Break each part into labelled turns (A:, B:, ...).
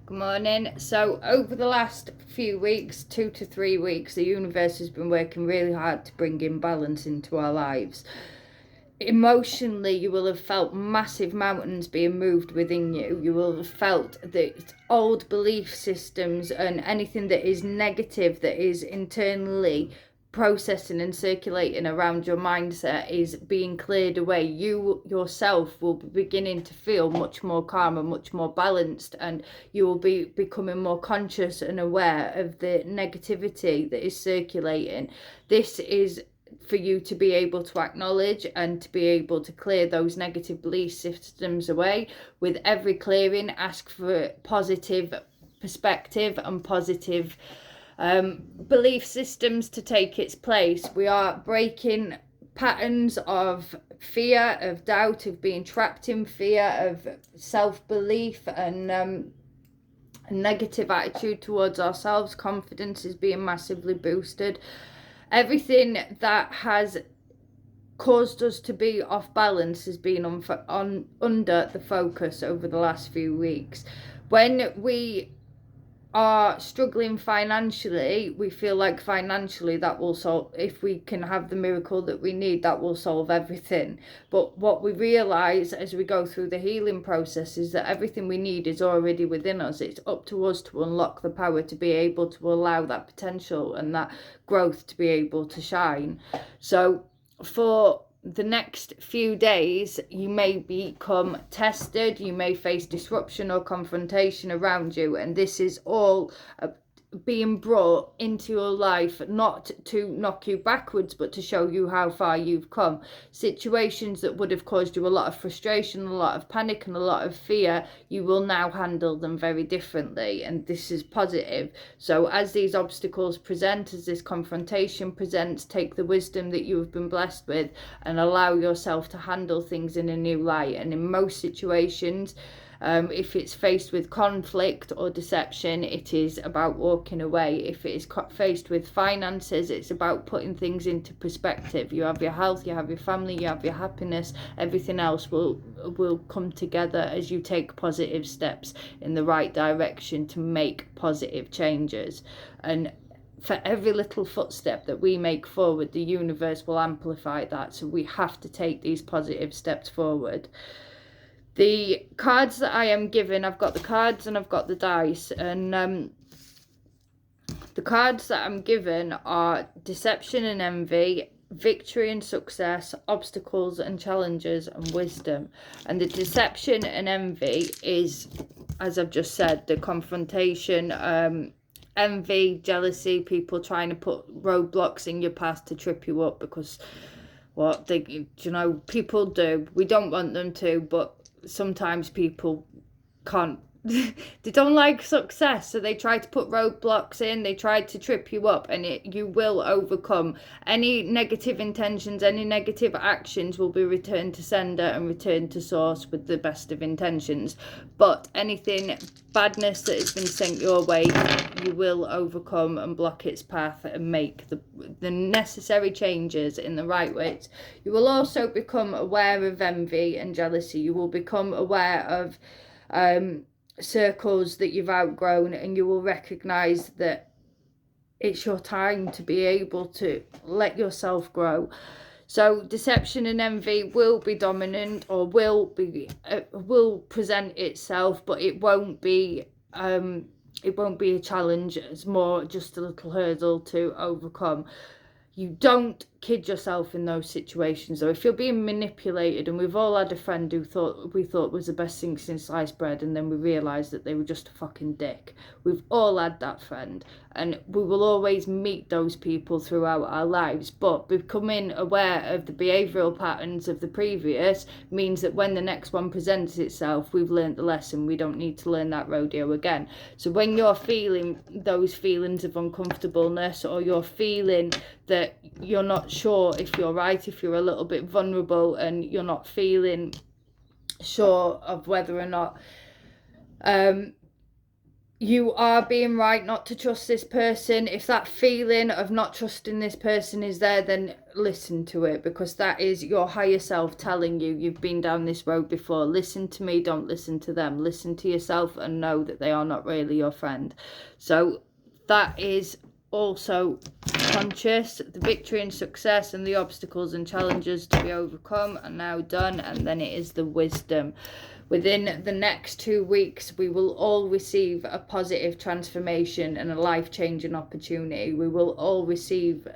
A: Good morning. So over the last few weeks, 2 to 3 weeks, the universe has been working really hard to bring in balance into our lives. Emotionally, you will have felt massive mountains being moved within you. You will have felt that old belief systems and anything that is negative, that is internally processing and circulating around your mindset, is being cleared away. You yourself will be beginning to feel much more calm and much more balanced, and you will be becoming more conscious and aware of the negativity that is circulating. This is for you to be able to acknowledge and to be able to clear those negative belief systems away. With every clearing, ask for positive perspective and positive belief systems to take its place. We are breaking patterns of fear, of doubt, of being trapped in fear, of self-belief and negative attitude towards ourselves. Confidence is being massively boosted. Everything that has caused us to be off balance has been under the focus over the last few weeks. When we are struggling financially, we feel like financially that will solve, if we can have the miracle that we need, that will solve everything. But what we realize as we go through the healing process is that everything we need is already within us. It's up to us to unlock the power to be able to allow that potential and that growth to be able to shine. So for the next few days, you may become tested, you may face disruption or confrontation around you, and this is all being brought into your life not to knock you backwards but to show you how far you've come. Situations that would have caused you a lot of frustration, a lot of panic and a lot of fear, you will now handle them very differently, and this is positive. So as these obstacles present, as this confrontation presents, take the wisdom that you have been blessed with and allow yourself to handle things in a new light. And in most situations, if it's faced with conflict or deception, it is about walking away. If it is faced with finances, it's about putting things into perspective. You have your health, you have your family, you have your happiness. Everything else will come together as you take positive steps in the right direction to make positive changes. And for every little footstep that we make forward, the universe will amplify that. So we have to take these positive steps forward. The cards that I am given, I've got the cards and I've got the dice, and the cards that I'm given are deception and envy, victory and success, obstacles and challenges, and wisdom. And the deception and envy is, as I've just said, the confrontation, envy, jealousy, people trying to put roadblocks in your path to trip you up because what they, people do. We don't want them to, but sometimes people can't they don't like success, so they try to put roadblocks in, they try to trip you up, and you will overcome. Any negative intentions, any negative actions will be returned to sender and returned to source with the best of intentions. But anything badness that has been sent your way, you will overcome and block its path and make the necessary changes in the right ways. You will also become aware of envy and jealousy. You will become aware of circles that you've outgrown, and you will recognize that it's your time to be able to let yourself grow. So deception and envy will be dominant, or will present itself, but it won't be a challenge. It's more just a little hurdle to overcome. You don't kid yourself in those situations, though. If you're being manipulated, and we've all had a friend who we thought was the best thing since sliced bread, and then we realised that they were just a fucking dick. We've all had that friend, and we will always meet those people throughout our lives. But becoming aware of the behavioural patterns of the previous means that when the next one presents itself, we've learnt the lesson. We don't need to learn that rodeo again. So when you're feeling those feelings of uncomfortableness, or you're feeling that you're not sure if you're right, if you're a little bit vulnerable and you're not feeling sure of whether or not you are being right not to trust this person. If that feeling of not trusting this person is there, then listen to it, because that is your higher self telling you you've been down this road before. Listen to me, don't listen to them. Listen to yourself and know that they are not really your friend. So that is also conscious. The victory and success and the obstacles and challenges to be overcome are now done, and then it is the wisdom. Within the next 2 weeks, we will all receive a positive transformation and a life-changing opportunity. We will all receive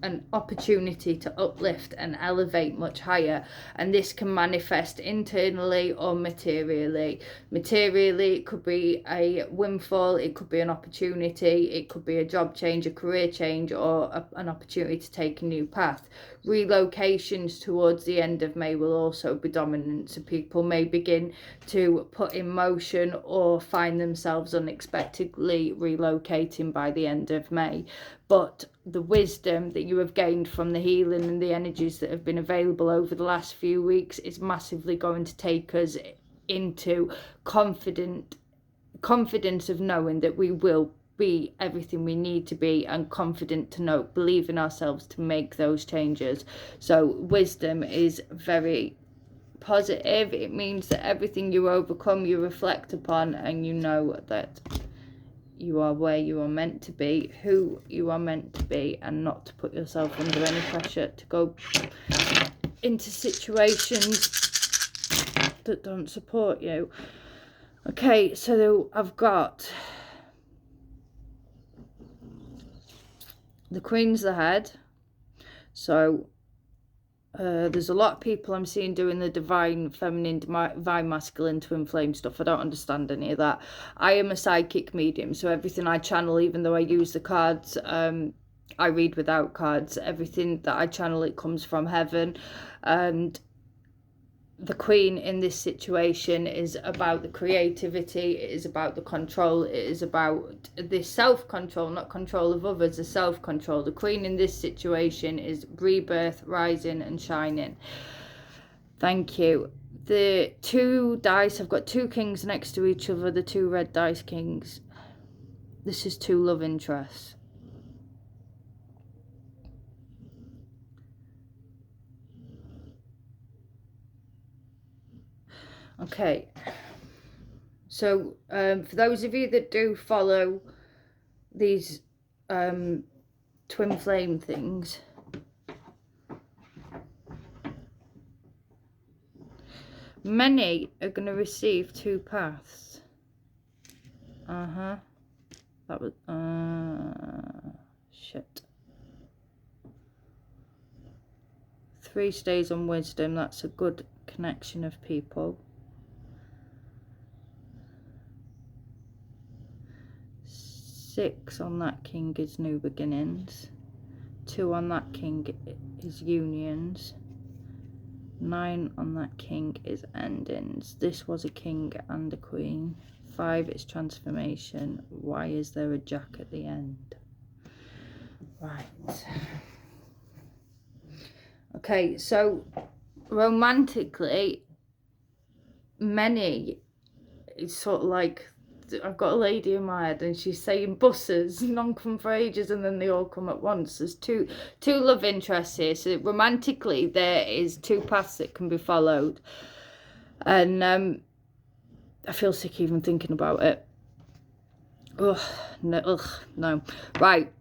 A: an opportunity to uplift and elevate much higher. And this can manifest internally or materially. Materially, it could be a windfall, it could be an opportunity, it could be a job change, a career change, or an opportunity to take a new path. Relocations towards the end of May will also be dominant, so people may begin to put in motion or find themselves unexpectedly relocating by the end of May. But the wisdom that you have gained from the healing and the energies that have been available over the last few weeks is massively going to take us into confidence of knowing that we will be everything we need to be, and confident to know, believe in ourselves to make those changes. So wisdom is very positive. It means that everything you overcome, you reflect upon, and you know that you are where you are meant to be, who you are meant to be, and not to put yourself under any pressure to go into situations that don't support you. Okay, so I've got the Queen's the head. So there's a lot of people I'm seeing doing the divine feminine, divine masculine, twin flame stuff. I don't understand any of that. I am a psychic medium, so everything I channel, even though I use the cards, I read without cards. Everything that I channel, it comes from heaven. And the Queen in this situation is about the creativity, it is about the control, it is about the self-control, not control of others, the self-control. The Queen in this situation is rebirth, rising and shining. Thank you. The two dice, I've got two kings next to each other, the two red dice kings. This is two love interests. Okay, so for those of you that do follow these twin flame things, many are going to receive two paths. That was shit. 3 stays on wisdom. That's a good connection of people. 6 on that king is new beginnings. 2 on that king is unions. 9 on that king is endings. This was a king and a queen. 5 is transformation. Why is there a jack at the end? Right. Okay, so romantically, many, it's sort of like, I've got a lady in my head and she's saying buses, none come for ages and then they all come at once. There's two love interests here. So romantically, there is 2 paths that can be followed. And I feel sick even thinking about it. Ugh, no. Right.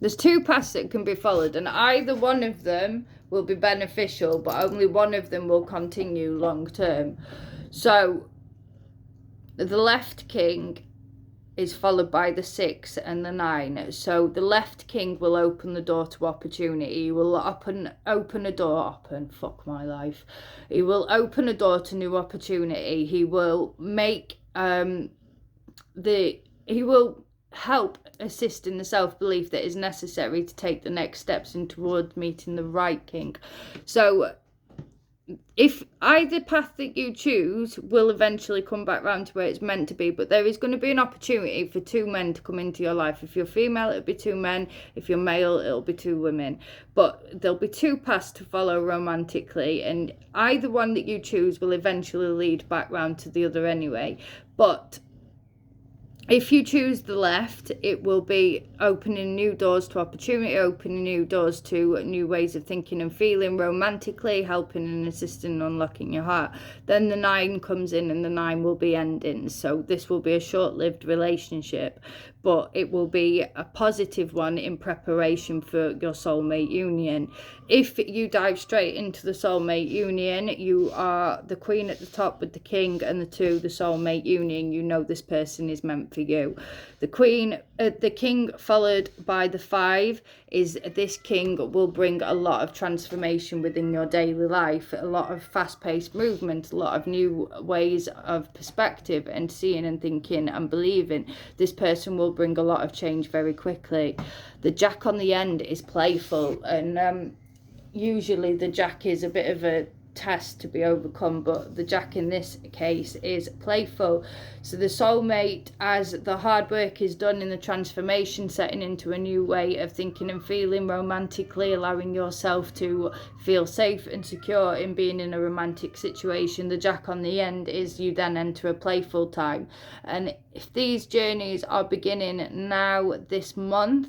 A: There's 2 paths that can be followed, and either one of them will be beneficial, but only one of them will continue long term. So the left king is followed by the 6 and the 9. So the left king will open the door to opportunity. He will open a door, fuck my life. He will open a door to new opportunity. He will make he will help assist in the self-belief that is necessary to take the next steps in towards meeting the right king. So if either path that you choose will eventually come back round to where it's meant to be, but there is going to be an opportunity for two men to come into your life. If you're female, it'll be two men. If you're male, it'll be two women. But there'll be two paths to follow romantically, and either one that you choose will eventually lead back round to the other anyway. But if you choose the left, it will be opening new doors to opportunity, opening new doors to new ways of thinking and feeling romantically, helping and assisting and unlocking your heart. Then the 9 comes in, and the 9 will be endings. So this will be a short-lived relationship, but it will be a positive one in preparation for your soulmate union. If you dive straight into the soulmate union, you are the Queen at the top with the King, and the 2, the soulmate union. You know this person is meant for you. The King followed by the 5 is this King will bring a lot of transformation within your daily life, a lot of fast-paced movement, a lot of new ways of perspective and seeing and thinking and believing. This person will bring a lot of change very quickly. The Jack on the end is playful, and usually the Jack is a bit of a test to be overcome, but the Jack in this case is playful. So the soulmate, as the hard work is done in the transformation, setting into a new way of thinking and feeling romantically, allowing yourself to feel safe and secure in being in a romantic situation, the Jack on the end is you then enter a playful time. And if these journeys are beginning now this month,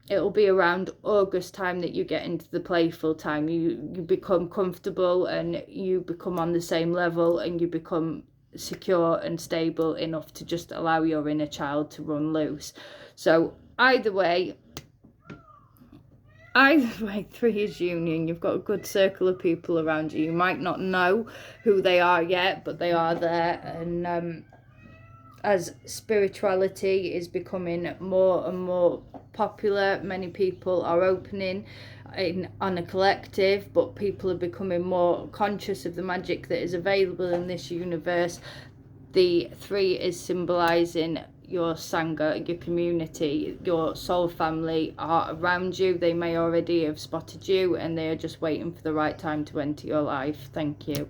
A: it'll be around August time that you get into the playful time. You become comfortable, and you become on the same level, and you become secure and stable enough to just allow your inner child to run loose. So either way, 3 is union. You've got a good circle of people around you. You might not know who they are yet, but they are there. And as spirituality is becoming more and more popular, many people are opening on a collective, but people are becoming more conscious of the magic that is available in this universe. The 3 is symbolizing your Sangha, your community, your soul family are around you. They may already have spotted you, and they are just waiting for the right time to enter your life. Thank you.